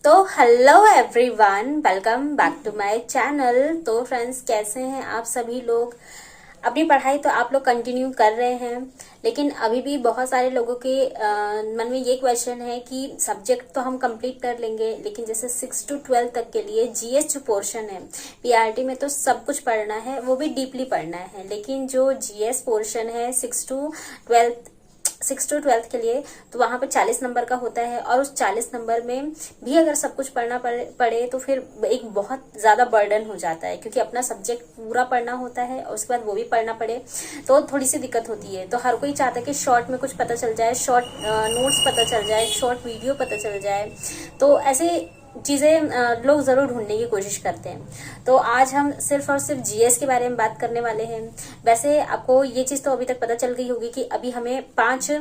तो hello everyone, welcome back to my channel. तो friends, कैसे हैं आप सभी लोग? अपनी पढ़ाई तो आप लोग कंटिन्यू कर रहे हैं, लेकिन अभी भी बहुत सारे लोगों के मन में ये क्वेश्चन है कि सब्जेक्ट तो हम कंप्लीट कर लेंगे, लेकिन जैसे 6 to 12 तक के लिए जीएस जो पोर्शन है, पीआरटी में तो सब कुछ पढ़ना है, वो भी डीपली पढ़ना है, लेकिन जो जीएस पोर्शन है 6 to 12 के लिए, तो वहां पे 40 नंबर का होता है। और उस 40 नंबर में भी अगर सब कुछ पढ़ना पड़े तो फिर एक बहुत ज्यादा बर्डन हो जाता है, क्योंकि अपना सब्जेक्ट पूरा पढ़ना होता है और उसके बाद वो भी पढ़ना पड़े तो थोड़ी सी दिक्कत होती है। तो हर कोई चाहता है कि शॉर्ट में कुछ पता चल जाए, शॉर्ट नोट्स पता चल जाए, शॉर्ट वीडियो पता चल जाए। तो ऐसे चीजें लोग जरूर ढूंढने की कोशिश करते हैं। तो आज हम सिर्फ और सिर्फ जीएस के बारे में बात करने वाले हैं। वैसे आपको ये चीज तो अभी तक पता चल गई होगी कि अभी हमें 5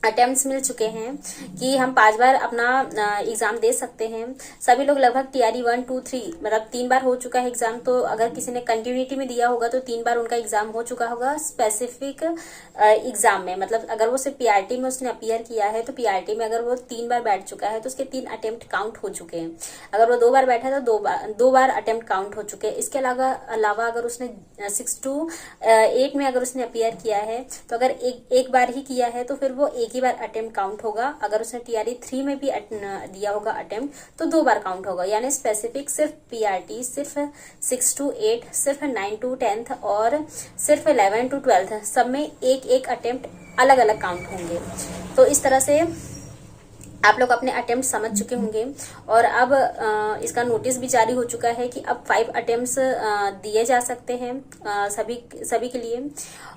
अटेम्प्ट्स मिल चुके हैं कि हम 5 बार अपना एग्जाम दे सकते हैं। सभी लोग लगभग टीआरई 1, 2, 3 मतलब 3 बार हो चुका है एग्जाम। तो अगर किसी ने कंटिन्यूटी में दिया होगा तो 3 बार उनका एग्जाम हो चुका होगा स्पेसिफिक एग्जाम में। मतलब अगर वो सिर्फ पीआरटी में उसने अपीयर किया है तो पीआरटी में अगर वो 3 बार बैठ चुका है तो उसके 3 अटेम्प्ट काउंट हो चुके हैं। अगर वो 2 बार बैठा है तो 2 बार अटेम्प्ट काउंट हो चुके हैं। इसके अलावा अगर उसने 6 to 8 में अगर उसने अपीयर किया है तो अगर एक बार ही किया है तो फिर वो एक ही बार अटेम्प्ट काउंट होगा। अगर उसने टीआरई 3 में भी दिया होगा अटेम्प्ट तो 2 बार काउंट होगा। यानी स्पेसिफिक सिर्फ पीआरटी, सिर्फ 6 to 8, सिर्फ 9 to 10 और सिर्फ 11 to 12 सब में एक अटेम्प्ट अलग अलग काउंट होंगे। तो इस तरह से आप लोग अपने अटेम्प्ट समझ चुके होंगे। और अब इसका नोटिस भी जारी हो चुका है कि अब 5 अटेम्प्ट्स दिए जा सकते हैं सभी के लिए।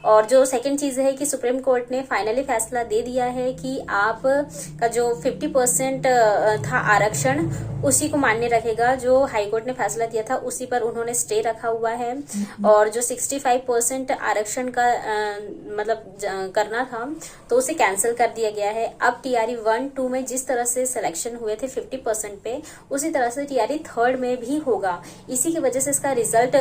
और जो सेकंड चीज है कि सुप्रीम कोर्ट ने फाइनली फैसला दे दिया है कि आप का जो 50% था आरक्षण, उसी को मान्य रखेगा। जो हाई कोर्ट ने फैसला दिया था उसी पर उन्होंने स्टे रखा हुआ है। और जो 65% आरक्षण का मतलब करना था तो उसे कैंसिल कर दिया गया है। अब टीआरई 1, 2 में जिस तरह से सिलेक्शन हुए थे 50% पे, उसी तरह से टीआरई 3rd में भी होगा। इसी की वजह से इसका रिजल्ट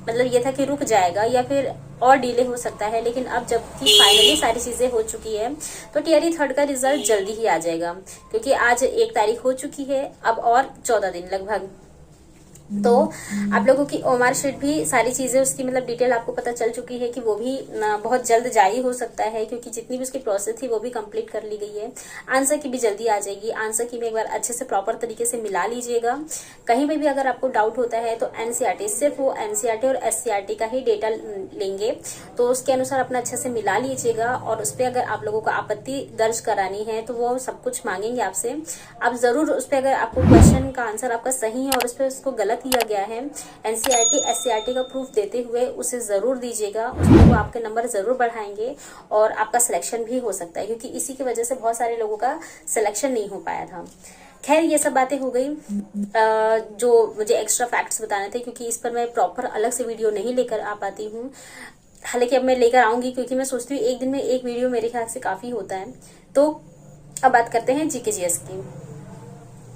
मतलब ये था कि रुक जाएगा या फिर और डिले हो सकता है। लेकिन अब जबकि फाइनली सारी चीजें हो चुकी है तो टीआरई 3rd का रिजल्ट जल्दी ही आ जाएगा, क्योंकि आज 1 तारीख हो चुकी है, अब और 14 दिन लगभग। तो आप लोगों की ओमार शीट भी सारी चीजें उसकी मतलब डिटेल आपको पता चल चुकी है कि वो भी बहुत जल्द जारी हो सकता है, क्योंकि जितनी भी उसकी प्रोसेस थी वो भी कंप्लीट कर ली गई है। आंसर की भी जल्दी आ जाएगी। आंसर की में एक बार अच्छे से प्रॉपर तरीके से मिला लीजिएगा। कहीं पे भी अगर आपको डाउट होता है तो एनसीईआरटी, सिर्फ वो एनसीईआरटी और एससीईआरटी का ही डेटा लेंगे, तो उसके अनुसार अपना अच्छे से मिला लीजिएगा। और उस पर अगर आप लोगों को आपत्ति दर्ज करानी है तो वो सब कुछ मांगेंगे आपसे। आप जरूर उस पर अगर आपको क्वेश्चन का आंसर आपका सही है और उस पर उसको गलत दिया गया है, एनसीईआरटी एससीईआरटी का प्रूफ देते हुए उसे जरूर दीजिएगा। उसमें वो आपके नंबर जरूर बढ़ाएंगे और आपका सिलेक्शन भी हो सकता है, क्योंकि इसी की वजह से बहुत सारे लोगों का सिलेक्शन नहीं हो पाया था। खैर, ये सब बातें हो गई जो मुझे एक्स्ट्रा फैक्ट्स बताने थे, क्योंकि इस पर मैं प्रॉपर अलग से वीडियो नहीं लेकर आ पाती हूँ। हालांकि अब मैं लेकर आऊंगी, क्योंकि मैं सोचती हूँ एक दिन में एक वीडियो मेरे ख्याल से काफी होता है। तो अब बात करते हैं जीके जीएस की।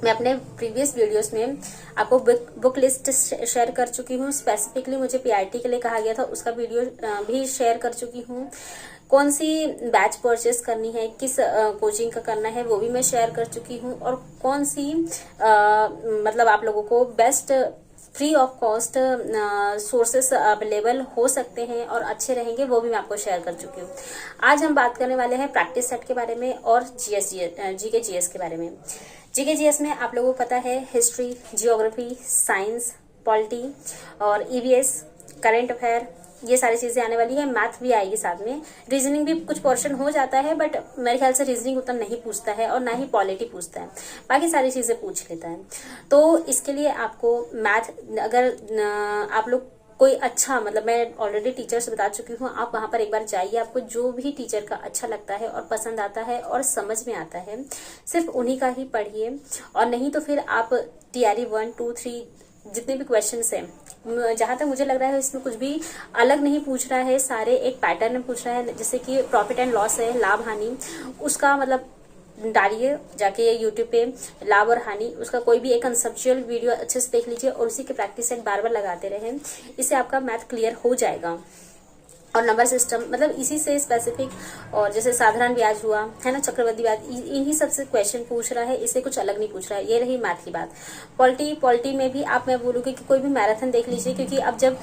मैं अपने प्रीवियस वीडियोस में आपको बुक लिस्ट शेयर कर चुकी हूँ। स्पेसिफिकली मुझे पीआरटी के लिए कहा गया था, उसका वीडियो भी शेयर कर चुकी हूँ। कौन सी बैच परचेस करनी है, किस कोचिंग का करना है, वो भी मैं शेयर कर चुकी हूँ। और कौन सी मतलब आप लोगों को best free of cost sources available हो सकते हैं और अच्छे रहेंगे, वो भी मैं आपको शेयर कर चुकी हूँ। आज हम बात करने वाले हैं प्रैक्टिस सेट के बारे में और जीके जीएस के बारे में। जीके जीएस में आप लोगों को पता है हिस्ट्री, जियोग्राफी, साइंस, पॉलिटी और ईवीएस, करंट अफेयर, ये सारी चीजें आने वाली है। मैथ भी आएगी साथ में। रीजनिंग भी कुछ पोर्शन हो जाता है, बट मेरे ख्याल से रीजनिंग उतना नहीं पूछता है और ना ही पॉलिटी पूछता है, बाकी सारी चीजें पूछ लेता है। तो इसके लिए आपको मैथ, अगर आप लोग कोई अच्छा, मतलब मैं ऑलरेडी टीचर से बता चुकी हूँ, आप वहां पर एक बार जाइए। आपको जो भी टीचर का अच्छा लगता है और पसंद आता है और समझ में आता है, सिर्फ उन्हीं का ही पढ़िए। और नहीं तो फिर आप टीआरई 1, 2, 3 जितने भी क्वेश्चंस हैं, जहां तक मुझे लग रहा है इसमें कुछ भी अलग नहीं पूछ रहा है, सारे एक पैटर्न में पूछ रहा है। जैसे कि प्रॉफिट एंड लॉस है, लाभ हानि, उसका मतलब डालिए जाके यूट्यूब पे, लाभ और हानि, उसका कोई भी एक कंसेप्चुअल वीडियो अच्छे से देख लीजिए और उसी के प्रैक्टिस सेट बार बार लगाते रहें। इससे आपका मैथ क्लियर हो जाएगा। और नंबर सिस्टम, मतलब इसी से स्पेसिफिक, और जैसे साधारण ब्याज हुआ है ना, चक्रवृद्धि ब्याज, इन्हीं सबसे क्वेश्चन पूछ रहा है, इससे कुछ अलग नहीं पूछ रहा है। ये रही मैथ की बात। पॉलिटी में भी आप, मैं बोलूँगी कि कोई भी मैराथन देख लीजिए, क्योंकि अब जब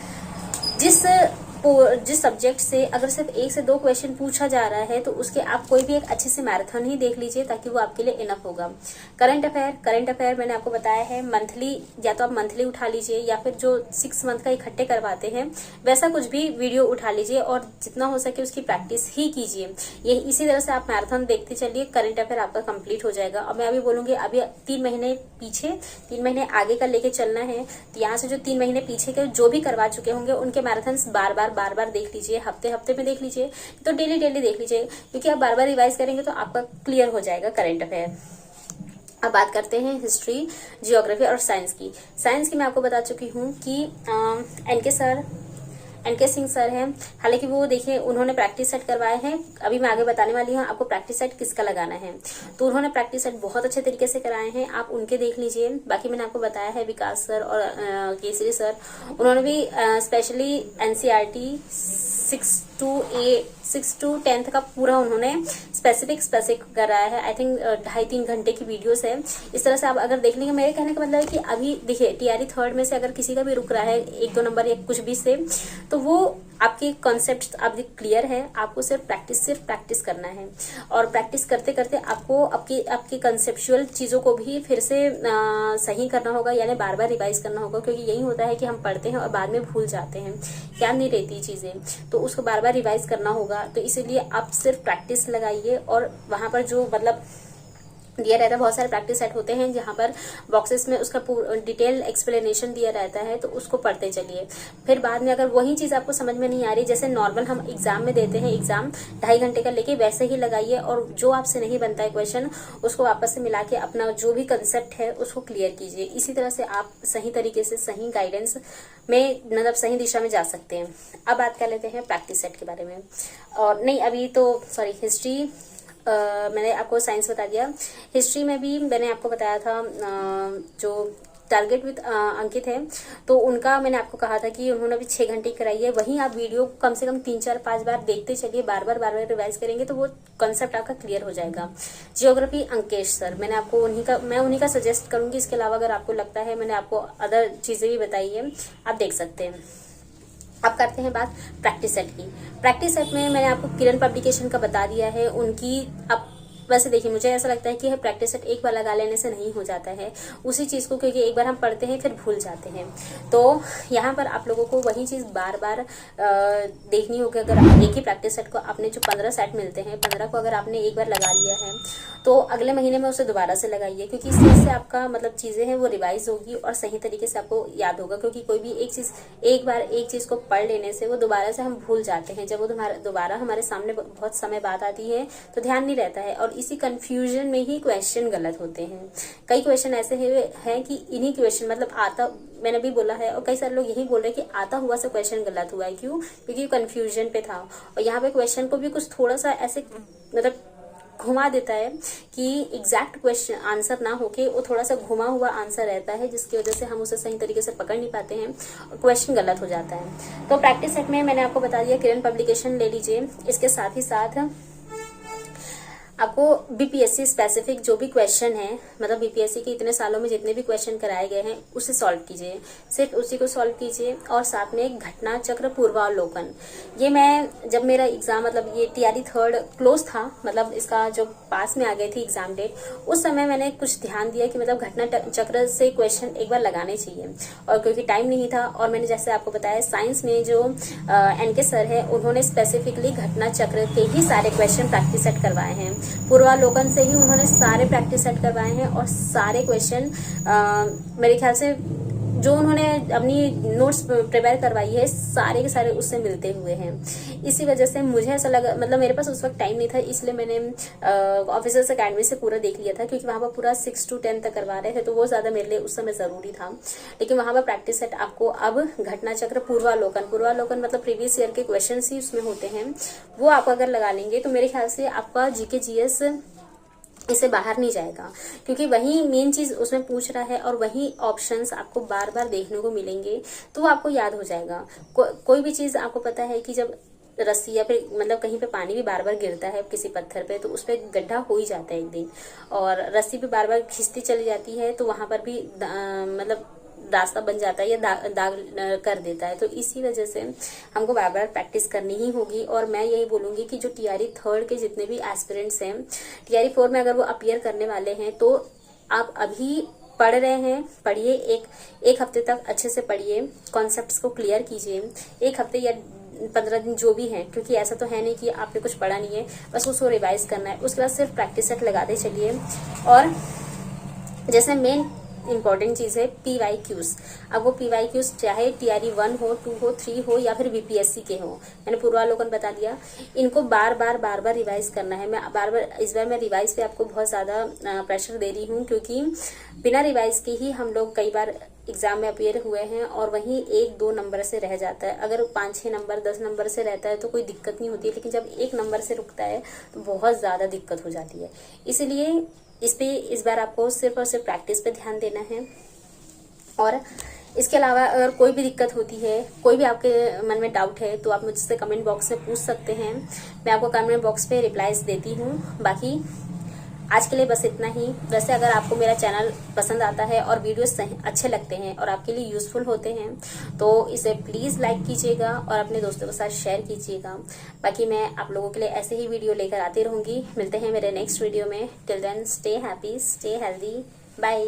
जिस सब्जेक्ट से अगर सिर्फ 1 से 2 क्वेश्चन पूछा जा रहा है तो उसके आप कोई भी एक अच्छे से मैराथन ही देख लीजिए, ताकि वो आपके लिए इनफ होगा। करंट अफेयर मैंने आपको बताया है मंथली, या तो आप मंथली उठा लीजिए, या फिर जो 6 मंथ का इकट्ठे करवाते हैं वैसा कुछ भी वीडियो उठा लीजिए, और जितना हो सके उसकी प्रैक्टिस ही कीजिए। ये इसी तरह से आप मैराथन देखते चलिए, करंट अफेयर आपका कंप्लीट हो जाएगा। और मैं अभी बोलूंगी, अभी 3 महीने पीछे 3 महीने आगे का लेके चलना है, तो यहाँ से जो 3 महीने पीछे के जो भी करवा चुके होंगे उनके मैराथन बार बार देख लीजिए, हफ्ते में देख लीजिए, तो डेली देख लीजिए, क्योंकि आप बार बार रिवाइज करेंगे तो आपका क्लियर हो जाएगा करंट अफेयर। अब बात करते हैं हिस्ट्री, जियोग्राफी और साइंस की। साइंस की मैं आपको बता चुकी हूँ कि एनके सिंह सर हैं, हालांकि वो देखिए उन्होंने प्रैक्टिस सेट करवाए हैं। अभी मैं आगे बताने वाली हूँ आपको प्रैक्टिस सेट किसका लगाना है, तो उन्होंने प्रैक्टिस सेट बहुत अच्छे तरीके से कराए हैं, आप उनके देख लीजिए। बाकी मैंने आपको बताया है विकास सर और केसरी सर, उन्होंने भी स्पेशली एनसीईआरटी 6 to 10th का पूरा उन्होंने स्पेसिफिक कराया है। आई थिंक 2.5-3 घंटे की वीडियोस है। इस तरह से आप अगर देख लेंगे, मेरे कहने का मतलब है कि अभी देखिए टीआरई 3rd में से अगर किसी का भी रुक रहा है 1-2 नंबर या कुछ भी से, तो वो आपके कॉन्सेप्ट आपके क्लियर है, आपको सिर्फ प्रैक्टिस करना है। और प्रैक्टिस करते करते आपको आपकी कंसेप्चुअल चीजों को भी फिर से सही करना होगा, यानी बार बार रिवाइज करना होगा, क्योंकि यही होता है कि हम पढ़ते हैं और बाद में भूल जाते हैं, याद नहीं रहती चीजें, तो उसको बार बार रिवाइज करना होगा। तो इसीलिए आप सिर्फ प्रैक्टिस लगाइए, और वहां पर जो मतलब दिया रहता है, बहुत सारे प्रैक्टिस सेट होते हैं जहां पर बॉक्सेस में उसका डिटेल एक्सप्लेनेशन दिया रहता है, तो उसको पढ़ते चलिए। फिर बाद में अगर वही चीज आपको समझ में नहीं आ रही, जैसे नॉर्मल हम एग्जाम में देते हैं, एग्जाम 2.5 घंटे का लेके वैसे ही लगाइए, और जो आपसे नहीं बनता है क्वेश्चन उसको वापस से मिला के अपना जो भी कंसेप्ट है उसको क्लियर कीजिए। इसी तरह से आप सही तरीके से सही गाइडेंस में, मतलब सही दिशा में जा सकते हैं। अब बात कर लेते हैं प्रैक्टिस सेट के बारे में, और नहीं अभी तो सॉरी हिस्ट्री, मैंने आपको साइंस बता दिया। हिस्ट्री में भी मैंने आपको बताया था, जो टारगेट विद अंकित है, तो उनका मैंने आपको कहा था कि उन्होंने भी 6 घंटे कराई है। वहीं आप वीडियो कम से कम 3-4-5 बार देखते चलिए, बार बार रिवाइज करेंगे तो वो कॉन्सेप्ट आपका क्लियर हो जाएगा। जियोग्राफी अंकेश सर, मैं उन्हीं का सजेस्ट करूंगी। इसके अलावा अगर आपको लगता है, मैंने आपको अदर चीजें भी बताई है, आप देख सकते हैं। अब करते हैं बात प्रैक्टिस सेट की। प्रैक्टिस सेट में मैंने आपको किरण पब्लिकेशन का बता दिया है उनकी। अब वैसे देखिए, मुझे ऐसा लगता है कि प्रैक्टिस सेट एक बार लगा लेने से नहीं हो जाता है उसी चीज को, क्योंकि एक बार हम पढ़ते हैं फिर भूल जाते हैं। तो यहाँ पर आप लोगों को वही चीज बार बार देखनी होगी। अगर एक ही प्रैक्टिस सेट को आपने जो 15 सेट मिलते हैं, 15 को अगर आपने एक बार लगा लिया है तो अगले महीने में उसे दोबारा से लगाइए, क्योंकि इस चीज से आपका मतलब चीजें हैं वो रिवाइज होगी और सही तरीके से आपको याद होगा। क्योंकि कोई भी एक बार एक चीज को पढ़ लेने से वो दोबारा से हम भूल जाते हैं। जब वो दोबारा हमारे सामने बहुत समय बाद आती है तो ध्यान नहीं रहता है, और इसी कंफ्यूजन में ही क्वेश्चन गलत होते हैं। कई क्वेश्चन ऐसे हैं कि इन्हीं क्वेश्चन मतलब मैंने भी बोला है, और कई सारे लोग यही बोल रहे हैं कि आता हुआ से क्वेश्चन गलत हुआ है। क्यों? क्योंकि कंफ्यूजन पे था, और यहाँ पे क्वेश्चन को भी कुछ थोड़ा सा ऐसे मतलब घुमा देता है कि एग्जैक्ट क्वेश्चन आंसर ना होके वो थोड़ा सा घुमा हुआ आंसर रहता है, जिसकी वजह से हम उसे सही तरीके से पकड़ नहीं पाते हैं और क्वेश्चन गलत हो जाता है। तो प्रैक्टिस सेट में मैंने आपको बता दिया, किरण पब्लिकेशन ले लीजिए। इसके साथ ही साथ आपको बीपीएससी स्पेसिफिक जो भी क्वेश्चन है, मतलब बीपीएससी के इतने सालों में जितने भी क्वेश्चन कराए गए हैं उसे सॉल्व कीजिए, सिर्फ उसी को सॉल्व कीजिए। और साथ में घटना चक्र पूर्वावलोकन, ये मैं जब मेरा एग्जाम मतलब ये टीआरई 3rd क्लोज था, मतलब इसका जो पास में आ गई थी एग्जाम डेट, उस समय मैंने कुछ ध्यान दिया कि मतलब घटना चक्र से क्वेश्चन एक बार लगाने चाहिए। और क्योंकि टाइम नहीं था, और मैंने जैसे आपको बताया साइंस में जो एनके सर है उन्होंने स्पेसिफिकली घटना चक्र के ही सारे क्वेश्चन प्रैक्टिस सेट करवाए हैं। पूर्वावलोकन से ही उन्होंने सारे प्रैक्टिस सेट करवाए हैं, और सारे क्वेश्चन मेरे ख्याल से जो उन्होंने अपनी नोट्स प्रिपेयर करवाई है सारे के सारे उससे मिलते हुए हैं। इसी वजह से मुझे ऐसा लगा, मतलब मेरे पास उस वक्त टाइम नहीं था, इसलिए मैंने ऑफिसर्स अकेडमी से पूरा देख लिया था, क्योंकि वहां पर पूरा 6 to 10 तक करवा रहे थे, तो वो ज्यादा मेरे लिए उस समय जरूरी था। लेकिन वहां पर प्रैक्टिस सेट आपको अब घटना चक्र पूर्वावलोकन मतलब प्रीवियस ईयर के क्वेश्चन ही उसमें होते हैं, वो आप अगर लगा लेंगे तो मेरे ख्याल से आपका जीके जीएस इससे बाहर नहीं जाएगा, क्योंकि वही मेन चीज उसमें पूछ रहा है और वही ऑप्शंस आपको बार बार देखने को मिलेंगे, तो वो आपको याद हो जाएगा। कोई भी चीज आपको पता है कि जब रस्सी या फिर मतलब कहीं पे पानी भी बार बार गिरता है किसी पत्थर पे, तो उस पर गड्ढा हो ही जाता है एक दिन, और रस्सी भी बार बार खींचती चली जाती है तो वहां पर भी मतलब रास्ता बन जाता है या दाग कर देता है। तो इसी वजह से हमको बार बार प्रैक्टिस करनी ही होगी। और मैं यही बोलूंगी कि जो टीआरई 3 के जितने भी एस्पिरेंट्स हैं, टीआरई 4 में अगर वो अपीयर करने वाले हैं तो आप अभी पढ़ रहे हैं, पढ़िए, एक हफ्ते तक अच्छे से पढ़िए, कॉन्सेप्ट्स को क्लियर कीजिए, एक हफ्ते या 15 दिन जो भी है, क्योंकि ऐसा तो है नहीं कि आपने कुछ पढ़ा नहीं है, बस उसको रिवाइज करना है। उसके बाद सिर्फ प्रैक्टिस सेट लगाते चलिए। और जैसे मेन इंपॉर्टेंट चीज है PYQs। अब वो PYQs चाहे टीआरई 1 हो, 2 हो, 3 हो या फिर बीपीएससी के हो, मैंने पूर्वावलोकन बता दिया, इनको बार बार रिवाइज करना है। मैं इस बार मैं रिवाइज पे आपको बहुत ज्यादा प्रेशर दे रही हूँ, क्योंकि बिना रिवाइज के ही हम लोग कई बार एग्जाम में अपीयर हुए हैं और वहीं 1-2 नंबर से रह जाता है। अगर 5-6 नंबर 10 नंबर से रहता है तो कोई दिक्कत नहीं होती है, लेकिन जब 1 नंबर से रुकता है तो बहुत ज्यादा दिक्कत हो जाती है। इसलिए इस बार आपको सिर्फ और सिर्फ प्रैक्टिस पे ध्यान देना है। और इसके अलावा अगर कोई भी दिक्कत होती है, कोई भी आपके मन में डाउट है, तो आप मुझसे कमेंट बॉक्स में पूछ सकते हैं। मैं आपको कमेंट बॉक्स पे रिप्लाईज देती हूँ। बाकी आज के लिए बस इतना ही। वैसे अगर आपको मेरा चैनल पसंद आता है और वीडियोस अच्छे लगते हैं और आपके लिए यूजफुल होते हैं, तो इसे प्लीज लाइक कीजिएगा और अपने दोस्तों के साथ शेयर कीजिएगा। बाकी मैं आप लोगों के लिए ऐसे ही वीडियो लेकर आती रहूंगी। मिलते हैं मेरे नेक्स्ट वीडियो में। Till then stay happy, stay healthy, bye.